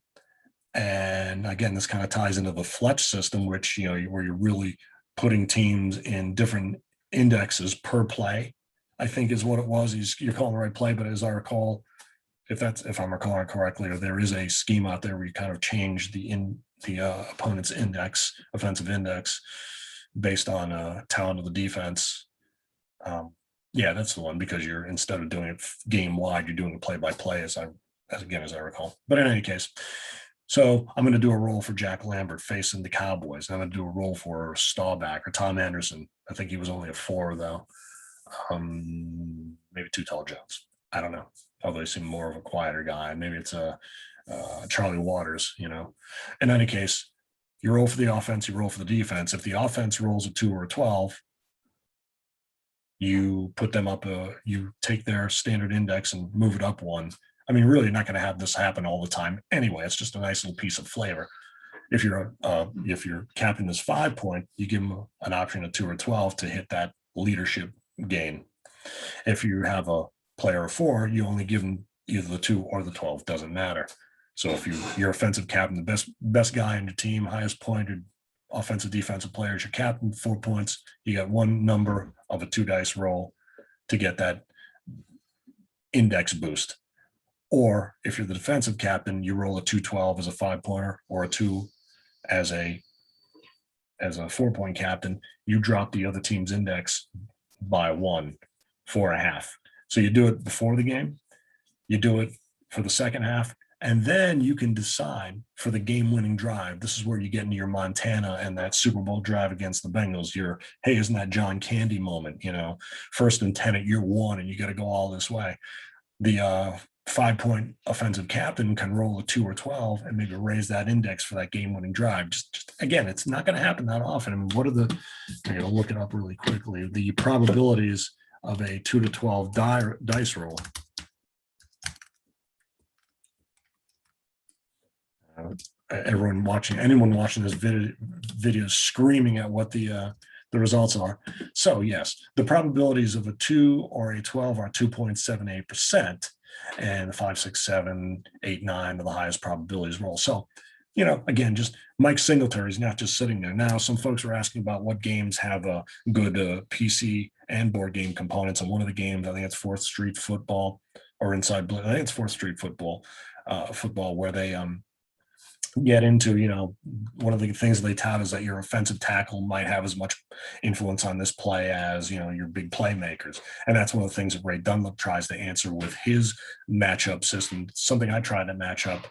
S1: And again, this kind of ties into the Fletch system, which, where you're really putting teams in different indexes per play, I think is what it was. You're calling the right play, but as I recall, if I'm recalling correctly, or there is a scheme out there where you kind of change the opponent's index, offensive index, based on talent of the defense. Yeah, that's the one, because you're, instead of doing it game wide, you're doing it play by play, as I recall. But in any case, so I'm going to do a roll for Jack Lambert facing the Cowboys. I'm going to do a roll for Staubach or Tom Anderson. I think he was only a 4 though. Maybe Tutel Jones. I don't know. Although he seemed more of a quieter guy. Maybe it's Charlie Waters. In any case, you roll for the offense, you roll for the defense. If the offense rolls a 2 or a 12, you put them up. You take their standard index and move it up 1. I mean, really, you're not going to have this happen all the time anyway. It's just a nice little piece of flavor. If your captain is 5 point, you give him an option of 2 or 12 to hit that leadership gain. If you have a player of 4, you only give him either the 2 or the 12. Doesn't matter. So if your offensive captain, the best guy in your team, highest pointed offensive defensive player is your captain, 4 points. You got 1 number of a 2 dice roll to get that index boost. Or if you're the defensive captain, you roll a 2-12 as a 5-pointer, or a 2 as a 4-point captain. You drop the other team's index by 1, 4.5. So you do it before the game, you do it for the second half, and then you can decide for the game-winning drive. This is where you get into your Montana and that Super Bowl drive against the Bengals. Hey, isn't that John Candy moment? 1st and 10 at year 1, and you got to go all this way. The 5-point offensive captain can roll a 2 or 12 and maybe raise that index for that game-winning drive. Just again, it's not going to happen that often. I mean, what are I'm going to look it up really quickly. The probabilities of a 2 to 12 dice roll. Anyone watching this video is screaming at what the results are. So yes, the probabilities of a 2 or a 12 are 2.78%, and the 5, 6, 7, 8, 9 are the highest probabilities roll. So, again, just Mike Singletary is not just sitting there. Now, some folks are asking about what games have a good PC and board game components. And one of the games, I think it's 4th Street Football, or Inside Blitz. I think it's 4th Street Football, where they get into, one of the things they tout is that your offensive tackle might have as much influence on this play as, your big playmakers. And that's one of the things that Ray Dunlap tries to answer with his matchup system. Something I try to match up.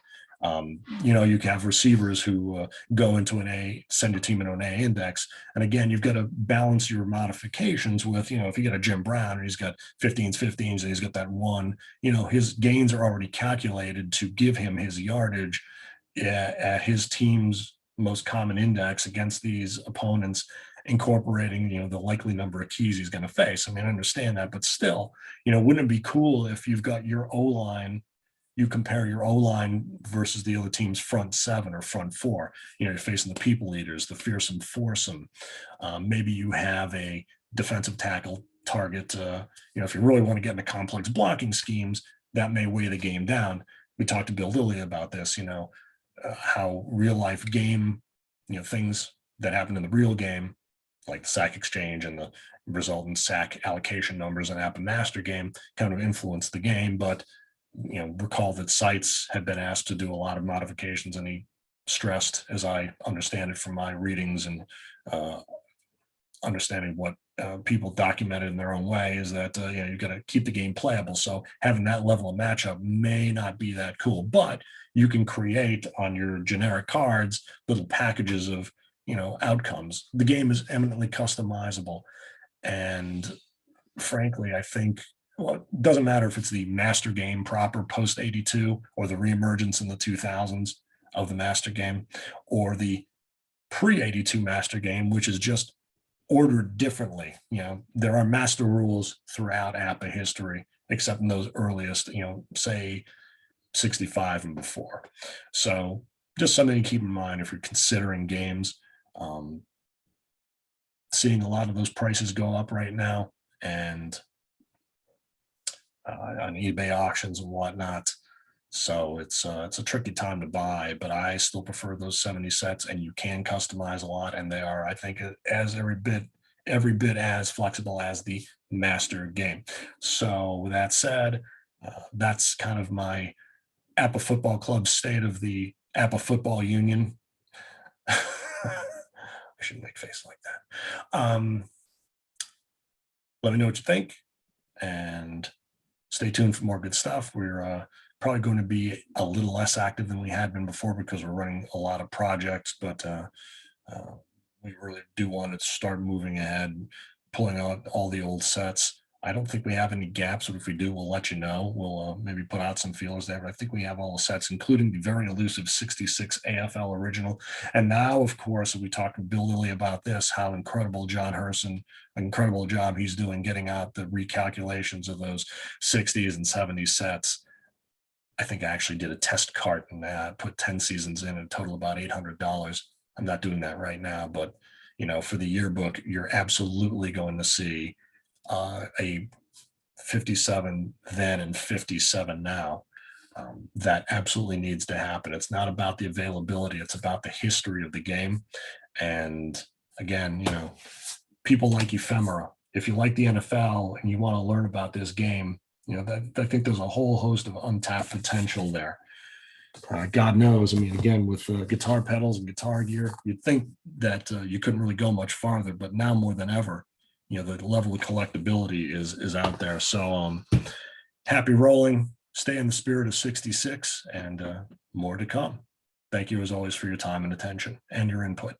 S1: You can have receivers who go into send your team into an A index. And again, you've got to balance your modifications with, if you get a Jim Brown and he's got 15s, and he's got that 1, his gains are already calculated to give him his yardage at his team's most common index against these opponents, incorporating, the likely number of keys he's going to face. I mean, I understand that, but still, wouldn't it be cool if you've got your O-line, you compare your O-line versus the other team's front 7 or front 4, you're facing the people eaters, the fearsome foursome. Maybe you have a defensive tackle target. If you really want to get into complex blocking schemes, that may weigh the game down. We talked to Bill Lilley about this, how real life game, things that happen in the real game, like the sack exchange and the resultant sack allocation numbers in APBA Master Game, kind of influence the game. But, recall that Seitz had been asked to do a lot of modifications, and he stressed, as I understand it from my readings and understanding what people documented in their own way, is that you've got to keep the game playable. So having that level of matchup may not be that cool, but you can create on your generic cards little packages of outcomes. The game is eminently customizable, and frankly, I think, well, it doesn't matter if it's the master game proper post 82 or the reemergence in the 2000s of the master game, or the pre-82 master game, which is just ordered differently. There are master rules throughout APBA history, except in those earliest, say 65 and before. So just something to keep in mind if you're considering games. Seeing a lot of those prices go up right now, and on eBay auctions and whatnot. So it's a tricky time to buy, but I still prefer those 70 sets, and you can customize a lot, and they are, I think, as every bit as flexible as the master game. So with that said, that's kind of my APBA Football Club state of the APBA Football Union. I shouldn't make a face like that. Let me know what you think, and stay tuned for more good stuff. We're probably going to be a little less active than we had been before because we're running a lot of projects, but we really do want to start moving ahead, pulling out all the old sets. I don't think we have any gaps, but if we do, we'll let you know. We'll maybe put out some feelers there, but I think we have all the sets, including the very elusive 66 AFL original. And now, of course, we talked to Bill Lilley about this, how incredible John Herson, incredible job he's doing getting out the recalculations of those 60s and 70s sets. I think I actually did a test cart and put 10 seasons in, a total about $800. I'm not doing that right now, but for the yearbook, you're absolutely going to see a 57 then and 57 now. That absolutely needs to happen. It's not about the availability, it's about the history of the game. And again, people like ephemera. If you like the NFL and you want to learn about this game, I think there's a whole host of untapped potential there. God knows, again, with guitar pedals and guitar gear, you'd think that you couldn't really go much farther, but now more than ever, the level of collectability is out there. So happy rolling, stay in the spirit of 66, and more to come. Thank you as always for your time and attention and your input.